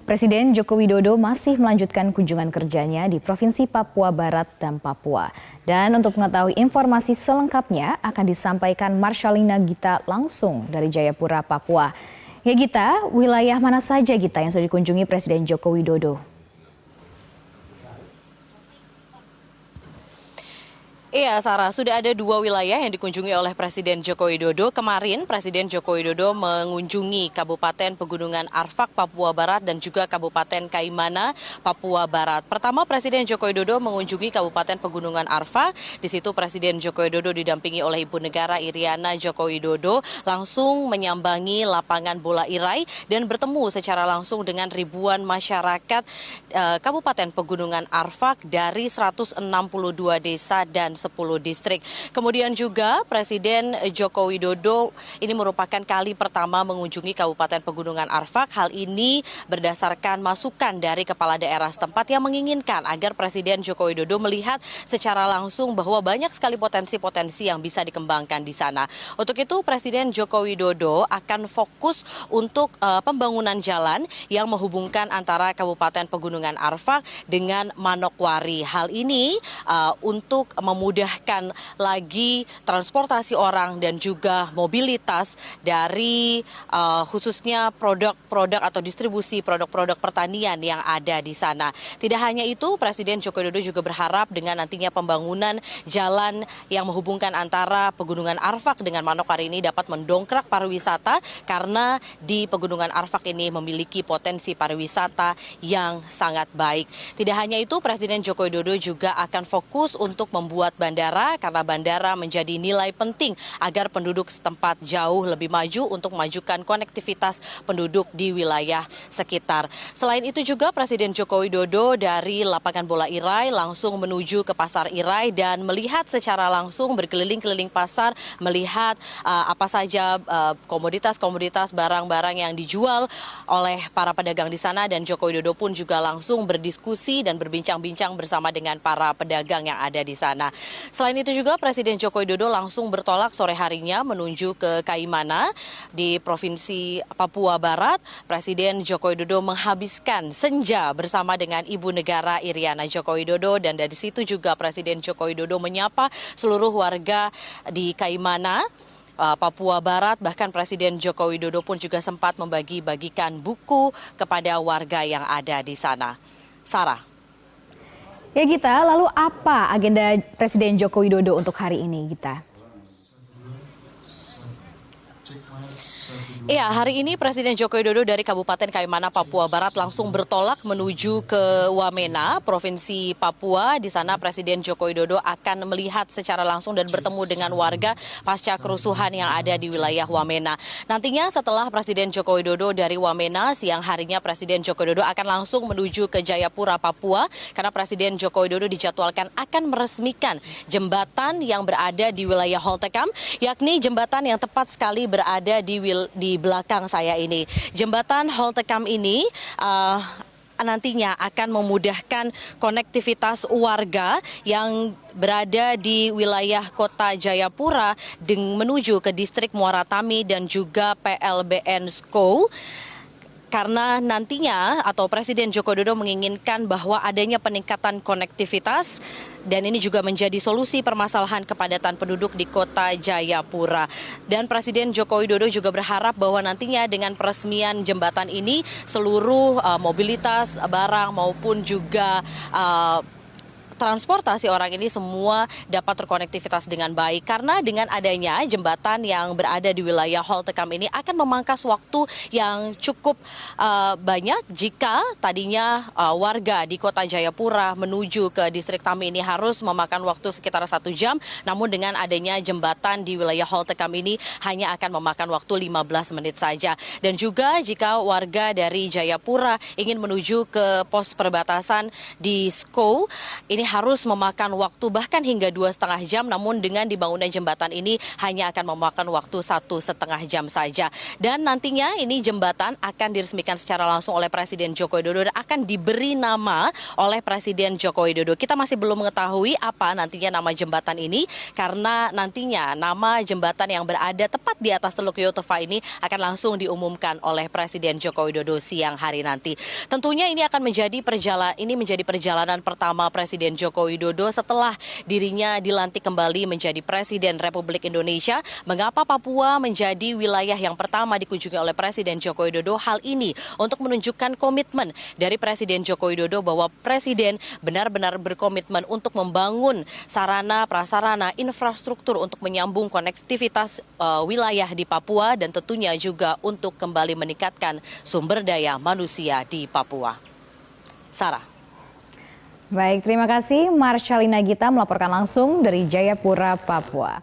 Presiden Joko Widodo masih melanjutkan kunjungan kerjanya di Provinsi Papua Barat dan Papua. Dan untuk mengetahui informasi selengkapnya akan disampaikan Marshalina Gita langsung dari Jayapura, Papua. Ya Gita, wilayah mana saja Gita yang sudah dikunjungi Presiden Joko Widodo? Iya, Sarah, sudah ada 2 wilayah yang dikunjungi oleh Presiden Joko Widodo. Kemarin Presiden Joko Widodo mengunjungi Kabupaten Pegunungan Arfak, Papua Barat dan juga Kabupaten Kaimana, Papua Barat. Pertama, Presiden Joko Widodo mengunjungi Kabupaten Pegunungan Arfak. Di situ Presiden Joko Widodo didampingi oleh Ibu Negara Iriana Joko Widodo langsung menyambangi lapangan bola Irai dan bertemu secara langsung dengan ribuan masyarakat Kabupaten Pegunungan Arfak dari 162 desa dan 10 distrik. Kemudian juga Presiden Joko Widodo ini merupakan kali pertama mengunjungi Kabupaten Pegunungan Arfak. Hal ini berdasarkan masukan dari kepala daerah setempat yang menginginkan agar Presiden Joko Widodo melihat secara langsung bahwa banyak sekali potensi-potensi yang bisa dikembangkan di sana. Untuk itu Presiden Joko Widodo akan fokus untuk pembangunan jalan yang menghubungkan antara Kabupaten Pegunungan Arfak dengan Manokwari. Hal ini untuk memudahkan lagi transportasi orang dan juga mobilitas dari khususnya produk-produk atau distribusi produk-produk pertanian yang ada di sana. Tidak hanya itu, Presiden Joko Widodo juga berharap dengan nantinya pembangunan jalan yang menghubungkan antara Pegunungan Arfak dengan Manokwari ini dapat mendongkrak pariwisata karena di Pegunungan Arfak ini memiliki potensi pariwisata yang sangat baik. Tidak hanya itu, Presiden Joko Widodo juga akan fokus untuk membuat bandara karena bandara menjadi nilai penting agar penduduk setempat jauh lebih maju untuk memajukan konektivitas penduduk di wilayah sekitar. Selain itu juga Presiden Joko Widodo dari lapangan bola Irai langsung menuju ke pasar Irai dan melihat secara langsung berkeliling-keliling pasar, melihat apa saja komoditas-komoditas barang-barang yang dijual oleh para pedagang di sana, dan Joko Widodo pun juga langsung berdiskusi dan berbincang-bincang bersama dengan para pedagang yang ada di sana. Selain itu juga Presiden Joko Widodo langsung bertolak sore harinya menuju ke Kaimana di Provinsi Papua Barat. Presiden Joko Widodo menghabiskan senja bersama dengan Ibu Negara Iriana Joko Widodo, dan dari situ juga Presiden Joko Widodo menyapa seluruh warga di Kaimana, Papua Barat. Bahkan Presiden Joko Widodo pun juga sempat membagi-bagikan buku kepada warga yang ada di sana. Sarah. Ya Gita, lalu apa agenda Presiden Joko Widodo untuk hari ini Gita? Iya, hari ini Presiden Joko Widodo dari Kabupaten Kaimana, Papua Barat langsung bertolak menuju ke Wamena, Provinsi Papua. Di sana Presiden Joko Widodo akan melihat secara langsung dan bertemu dengan warga pasca kerusuhan yang ada di wilayah Wamena. Nantinya setelah Presiden Joko Widodo dari Wamena, siang harinya Presiden Joko Widodo akan langsung menuju ke Jayapura, Papua, karena Presiden Joko Widodo dijadwalkan akan meresmikan jembatan yang berada di wilayah Holtekam, yakni jembatan yang tepat sekali berada di belakang saya ini. Jembatan Holtekam ini nantinya akan memudahkan konektivitas warga yang berada di wilayah kota Jayapura menuju ke distrik Muara Tami dan juga PLBN Skou. Karena nantinya atau Presiden Joko Widodo menginginkan bahwa adanya peningkatan konektivitas dan ini juga menjadi solusi permasalahan kepadatan penduduk di kota Jayapura. Dan Presiden Joko Widodo juga berharap bahwa nantinya dengan peresmian jembatan ini seluruh mobilitas barang maupun juga transportasi orang ini semua dapat terkonektivitas dengan baik, karena dengan adanya jembatan yang berada di wilayah Holtekam ini akan memangkas waktu yang cukup banyak jika tadinya warga di kota Jayapura menuju ke distrik Tami ini harus memakan waktu sekitar 1 jam, namun dengan adanya jembatan di wilayah Holtekam ini hanya akan memakan waktu 15 menit saja. Dan juga jika warga dari Jayapura ingin menuju ke pos perbatasan di Skou, ini harus memakan waktu bahkan hingga 2,5 jam, namun dengan dibangunnya jembatan ini hanya akan memakan waktu 1,5 jam saja. Dan nantinya ini jembatan akan diresmikan secara langsung oleh Presiden Joko Widodo dan akan diberi nama oleh Presiden Joko Widodo. Kita masih belum mengetahui apa nantinya nama jembatan ini, karena nantinya nama jembatan yang berada tepat di atas Teluk Yotefa ini akan langsung diumumkan oleh Presiden Joko Widodo siang hari nanti. Tentunya ini akan menjadi perjalanan pertama Presiden Joko Widodo setelah dirinya dilantik kembali menjadi Presiden Republik Indonesia. Mengapa Papua menjadi wilayah yang pertama dikunjungi oleh Presiden Joko Widodo? Hal ini untuk menunjukkan komitmen dari Presiden Joko Widodo bahwa Presiden benar-benar berkomitmen untuk membangun sarana, prasarana, infrastruktur untuk menyambung konektivitas wilayah di Papua dan tentunya juga untuk kembali meningkatkan sumber daya manusia di Papua. Sarah. Baik, terima kasih Marshalina Gita melaporkan langsung dari Jayapura, Papua.